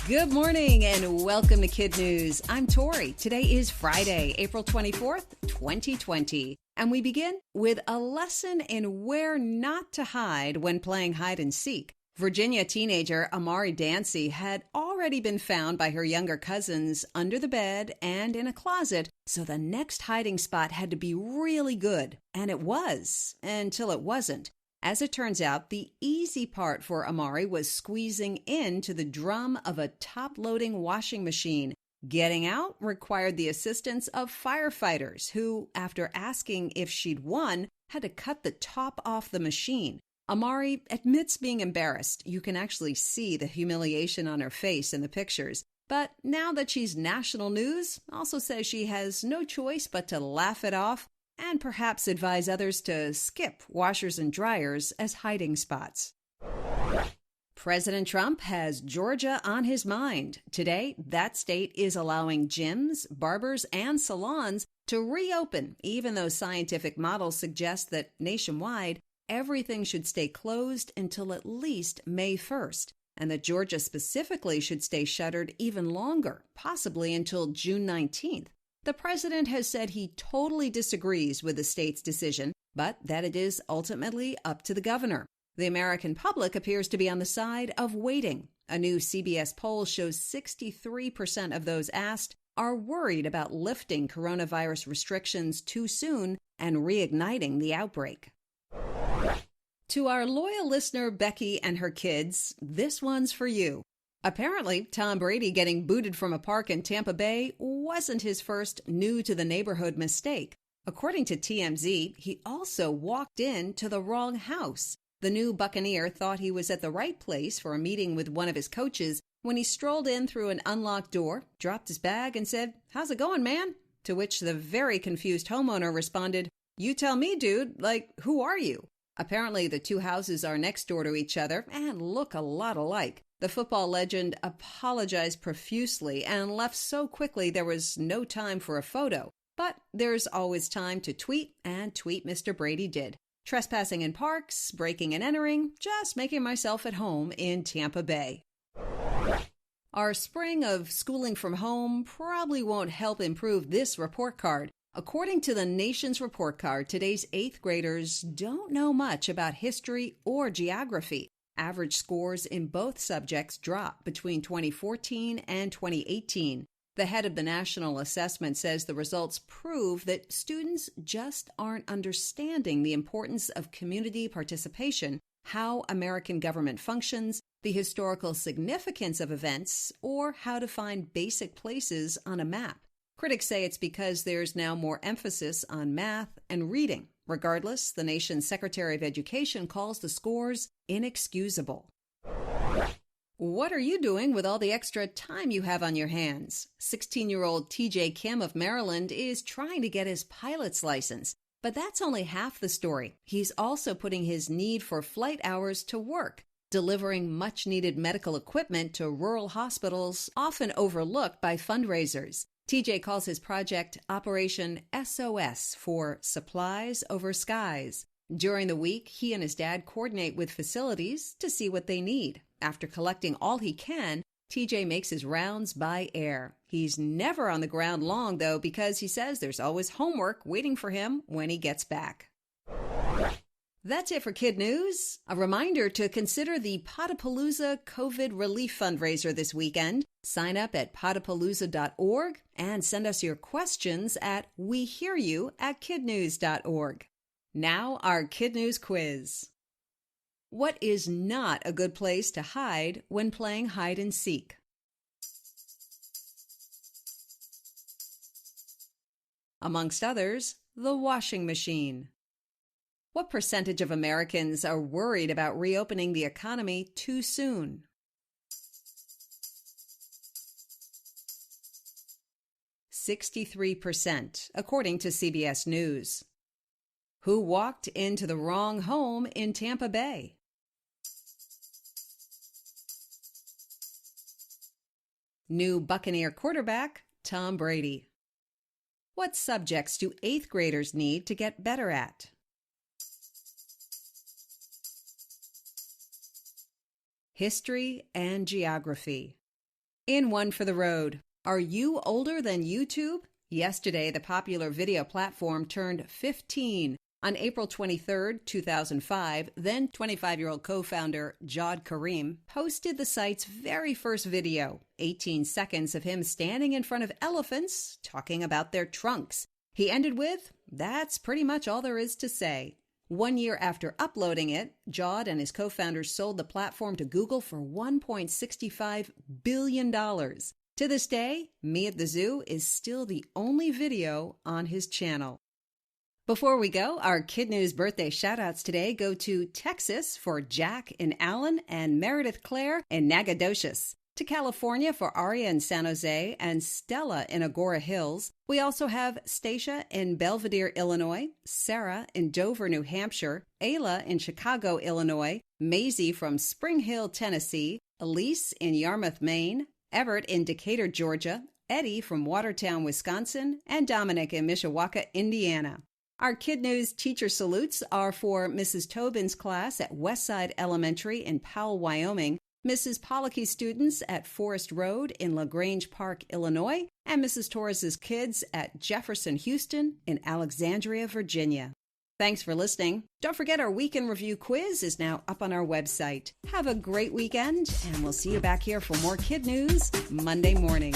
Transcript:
Good morning and welcome to Kid News. I'm Tori. Today is Friday, April 24th, 2020. And we begin with a lesson in where not to hide when playing hide and seek. Virginia teenager Amari Dancy had already been found by her younger cousins under the bed and in a closet, so the next hiding spot had to be really good. And it was, until it wasn't. As it turns out, the easy part for Amari was squeezing into the drum of a top-loading washing machine. Getting out required the assistance of firefighters who, after asking if she'd won, had to cut the top off the machine. Amari admits being embarrassed. You can actually see the humiliation on her face in the pictures. But now that she's national news, also says she has no choice but to laugh it off and perhaps advise others to skip washers and dryers as hiding spots. President Trump has Georgia on his mind. Today, that state is allowing gyms, barbers, and salons to reopen, even though scientific models suggest that nationwide, everything should stay closed until at least May 1st, and that Georgia specifically should stay shuttered even longer, possibly until June 19th. The president has said he totally disagrees with the state's decision, but that it is ultimately up to the governor. The American public appears to be on the side of waiting. A new CBS poll shows 63% of those asked are worried about lifting coronavirus restrictions too soon and reigniting the outbreak. To our loyal listener Becky and her kids, this one's for you. Apparently, Tom Brady getting booted from a park in Tampa Bay wasn't his first new-to-the-neighborhood mistake. According to TMZ, he also walked into the wrong house. The new Buccaneer thought he was at the right place for a meeting with one of his coaches when he strolled in through an unlocked door, dropped his bag, and said, "How's it going, man?" To which the very confused homeowner responded, "You tell me, dude. Like, who are you?" Apparently, the two houses are next door to each other and look a lot alike. The football legend apologized profusely and left so quickly there was no time for a photo. But there's always time to tweet, and tweet Mr. Brady did. Trespassing in parks, breaking and entering, just making myself at home in Tampa Bay. Our spring of schooling from home probably won't help improve this report card. According to the nation's report card, today's 8th graders don't know much about history or geography. Average scores in both subjects dropped between 2014 and 2018. The head of the National Assessment says the results prove that students just aren't understanding the importance of community participation, how American government functions, the historical significance of events, or how to find basic places on a map. Critics say it's because there's now more emphasis on math and reading. Regardless, the nation's Secretary of Education calls the scores inexcusable. What are you doing with all the extra time you have on your hands? 16-year-old TJ Kim of Maryland is trying to get his pilot's license. But that's only half the story. He's also putting his need for flight hours to work, delivering much-needed medical equipment to rural hospitals often overlooked by fundraisers. TJ calls his project Operation SOS for Supplies Over Skies. During the week, he and his dad coordinate with facilities to see what they need. After collecting all he can, TJ makes his rounds by air. He's never on the ground long, though, because he says there's always homework waiting for him when he gets back. That's it for Kid News. A reminder to consider the Potapalooza COVID Relief Fundraiser this weekend. Sign up at potapalooza.org and send us your questions at wehearyou@kidnews.org. Now, our Kid News quiz. What is not a good place to hide when playing hide and seek? Amongst others, the washing machine. What percentage of Americans are worried about reopening the economy too soon? %63%, according to CBS News. Who walked into the wrong home in Tampa Bay? New Buccaneer quarterback Tom Brady. What subjects do 8th graders need to get better at? History and geography. In one for the road. Are you older than YouTube? Yesterday, the popular video platform turned 15. On April 23, 2005, then 25-year-old co-founder Jawed Karim posted the site's very first video, 18 seconds of him standing in front of elephants talking about their trunks. He ended with, "That's pretty much all there is to say." 1 year after uploading it, Jawed and his co-founders sold the platform to Google for $1.65 billion. To this day, Me at the Zoo is still the only video on his channel. Before we go, our Kid News birthday shout-outs today go to Texas for Jack in Allen and Meredith Claire in Nacogdoches. To California for Aria in San Jose and Stella in Agora Hills. We also have Stacia in Belvedere, Illinois, Sarah in Dover, New Hampshire, Ayla in Chicago, Illinois, Maisie from Spring Hill, Tennessee, Elise in Yarmouth, Maine, Everett in Decatur, Georgia, Eddie from Watertown, Wisconsin, and Dominic in Mishawaka, Indiana. Our Kid News teacher salutes are for Mrs. Tobin's class at Westside Elementary in Powell, Wyoming, Mrs. Pollock's students at Forest Road in LaGrange Park, Illinois, and Mrs. Torres's kids at Jefferson Houston in Alexandria, Virginia. Thanks for listening. Don't forget our Weekend Review quiz is now up on our website. Have a great weekend, and we'll see you back here for more Kid News Monday morning.